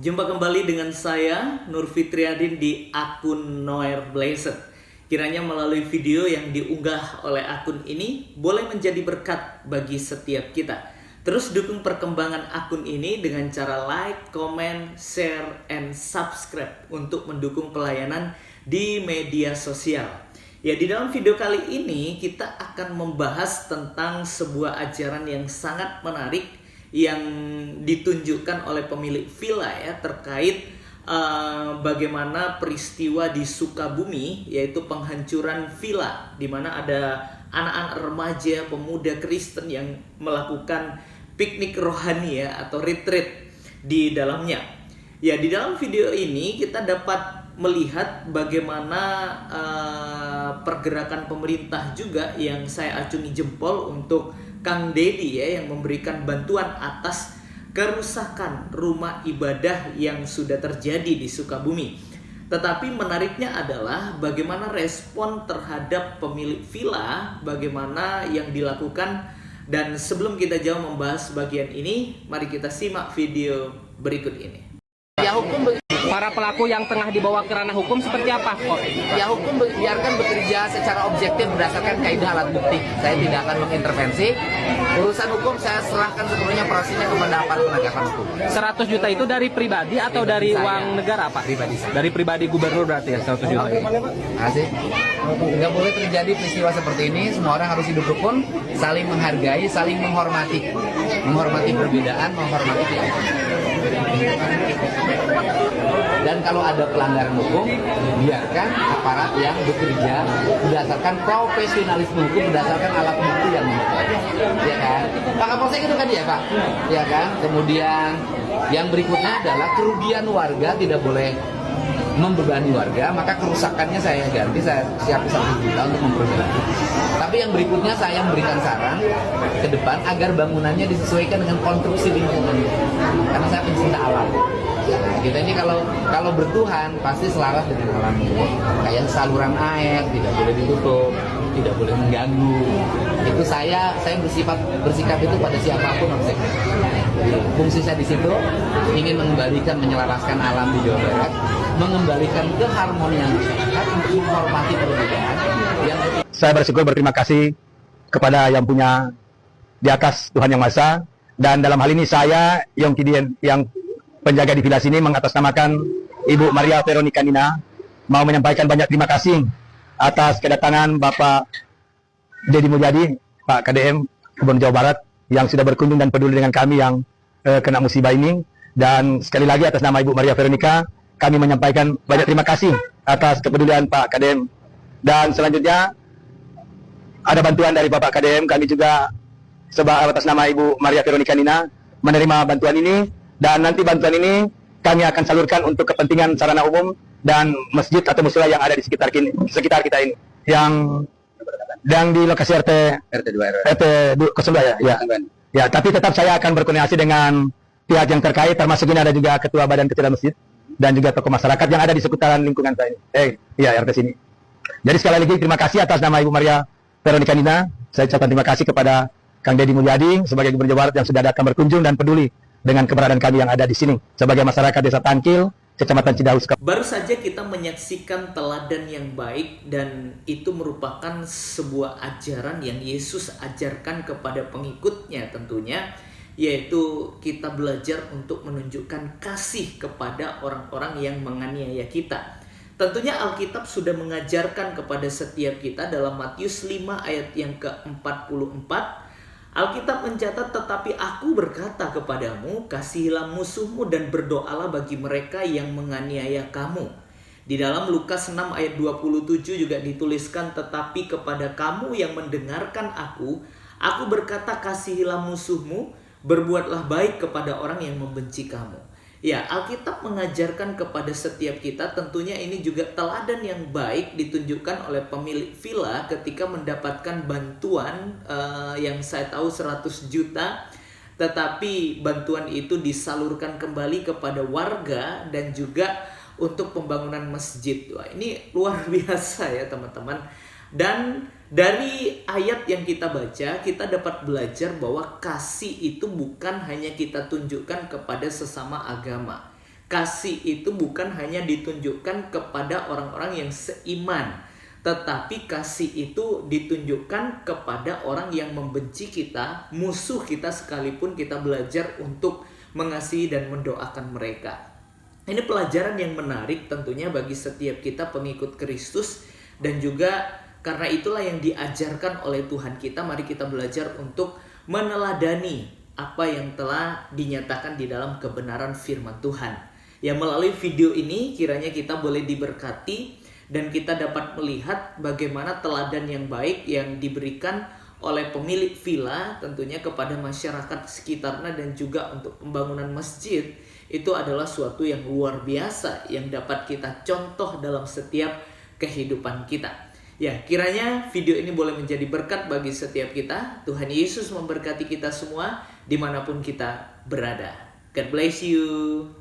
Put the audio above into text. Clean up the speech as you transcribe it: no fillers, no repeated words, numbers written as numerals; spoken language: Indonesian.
Jumpa kembali dengan saya Nur Fitriadin di akun Noer Blessed. Kiranya melalui video yang diunggah oleh akun ini boleh menjadi berkat bagi setiap kita. Terus dukung perkembangan akun ini dengan cara like, comment, share, and subscribe untuk mendukung pelayanan di media sosial. Ya, di dalam video kali ini kita akan membahas tentang sebuah ajaran yang sangat menarik yang ditunjukkan oleh pemilik villa ya, terkait bagaimana peristiwa di Sukabumi, yaitu penghancuran villa, di mana ada anak-anak remaja, pemuda Kristen yang melakukan piknik rohani ya, atau retreat di dalamnya. Ya, di dalam video ini kita dapat melihat bagaimana pergerakan pemerintah juga yang saya acungi jempol untuk Kang Dedi ya, yang memberikan bantuan atas kerusakan rumah ibadah yang sudah terjadi di Sukabumi. Tetapi menariknya adalah bagaimana respon terhadap pemilik villa, bagaimana yang dilakukan. Dan sebelum kita jauh membahas bagian ini, mari kita simak video berikut ini. Ya, hukum para pelaku yang tengah dibawa ke ranah hukum seperti apa? ya hukum biarkan bekerja secara objektif berdasarkan kaidah alat bukti. Saya tidak akan mengintervensi. Urusan hukum saya serahkan sepenuhnya prosesnya kepada aparat penegakan hukum. 100 juta itu dari pribadi atau dari uang negara, Pak? Pribadi saya. Dari pribadi gubernur berarti ya 100 juta. Asik. Nggak boleh terjadi peristiwa seperti ini. Semua orang harus hidup rukun, saling menghargai, saling menghormati. Menghormati perbedaan, menghormati keyakinan. Dan kalau ada pelanggaran hukum, biarkan aparat yang bekerja berdasarkan profesionalisme hukum, berdasarkan alat bukti yang memadai. Ya kan? Pak Kapolsek itu kan ya Pak? Ya kan? Kemudian yang berikutnya adalah kerugian warga tidak boleh membebani warga, maka kerusakannya saya ganti, saya siap 1 juta untuk memperbaiki. Tapi yang berikutnya saya memberikan saran ke depan agar bangunannya disesuaikan dengan konstruksi lingkungan. Karena saya pencinta alam. Kita ini kalau bertuhan pasti selaras dengan alam ini. Kayak saluran air tidak boleh ditutup, tidak boleh mengganggu. Itu saya bersikap itu pada siapapun objeknya. Jadi fungsi saya di situ ingin mengembalikan, menyelaraskan alam di Jawa Barat, mengembalikan keharmonian masyarakat untuk menghormati perbedaan. Saya berterima kasih kepada yang punya di atas Tuhan Yang Maha Esa, dan dalam hal ini saya yang penjaga di villa sini mengatasnamakan Ibu Maria Veronica Nina mau menyampaikan banyak terima kasih atas kedatangan Bapak Dedi Mulyadi, Pak KDM Gubernur Jawa Barat, yang sudah berkunjung dan peduli dengan kami yang kena musibah ini. Dan sekali lagi atas nama Ibu Maria Veronica kami menyampaikan banyak terima kasih atas kepedulian Pak KDM. Dan selanjutnya ada bantuan dari Bapak KDM, kami juga atas nama Ibu Maria Veronica Nina menerima bantuan ini. Dan nanti bantuan ini kami akan salurkan untuk kepentingan sarana umum dan masjid atau musyola yang ada di sekitar kita ini. Yang di lokasi RT 02 ya. Ya, tapi tetap saya akan berkoordinasi dengan pihak yang terkait, termasuk ini ada juga Ketua Badan Kecil Masjid dan juga tokoh masyarakat yang ada di seputaran lingkungan saya ini. RT sini. Jadi sekali lagi terima kasih atas nama Ibu Maria Veronica Nina. Saya ucapkan terima kasih kepada Kang Dedi Mulyadi sebagai Gubernur Jawa Barat yang sudah datang berkunjung dan peduli dengan keberadaan kami yang ada di sini sebagai masyarakat Desa Tangkil, Kecamatan Cidahu. Baru saja kita menyaksikan teladan yang baik, dan itu merupakan sebuah ajaran yang Yesus ajarkan kepada pengikutnya tentunya, yaitu kita belajar untuk menunjukkan kasih kepada orang-orang yang menganiaya kita. Tentunya Alkitab sudah mengajarkan kepada setiap kita dalam Matius 5 ayat yang ke-44. Alkitab mencatat, tetapi aku berkata kepadamu, kasihilah musuhmu dan berdoalah bagi mereka yang menganiaya kamu. Di dalam Lukas 6 ayat 27 juga dituliskan, tetapi kepada kamu yang mendengarkan aku berkata kasihilah musuhmu, berbuatlah baik kepada orang yang membenci kamu. Ya, Alkitab mengajarkan kepada setiap kita, tentunya ini juga teladan yang baik ditunjukkan oleh pemilik villa ketika mendapatkan bantuan yang saya tahu 100 juta. Tetapi bantuan itu disalurkan kembali kepada warga dan juga untuk pembangunan masjid. Wah, ini luar biasa ya teman-teman. Dan dari ayat yang kita baca, kita dapat belajar bahwa kasih itu bukan hanya kita tunjukkan kepada sesama agama, kasih itu bukan hanya ditunjukkan kepada orang-orang yang seiman, tetapi kasih itu ditunjukkan kepada orang yang membenci kita, musuh kita, sekalipun kita belajar untuk mengasihi dan mendoakan mereka. Ini pelajaran yang menarik tentunya bagi setiap kita pengikut Kristus, dan juga karena itulah yang diajarkan oleh Tuhan kita. Mari kita belajar untuk meneladani apa yang telah dinyatakan di dalam kebenaran firman Tuhan. Ya, melalui video ini kiranya kita boleh diberkati dan kita dapat melihat bagaimana teladan yang baik yang diberikan oleh pemilik villa tentunya kepada masyarakat sekitarnya, dan juga untuk pembangunan masjid. Itu adalah suatu yang luar biasa yang dapat kita contoh dalam setiap kehidupan kita. Ya, kiranya video ini boleh menjadi berkat bagi setiap kita. Tuhan Yesus memberkati kita semua dimanapun kita berada. God bless you.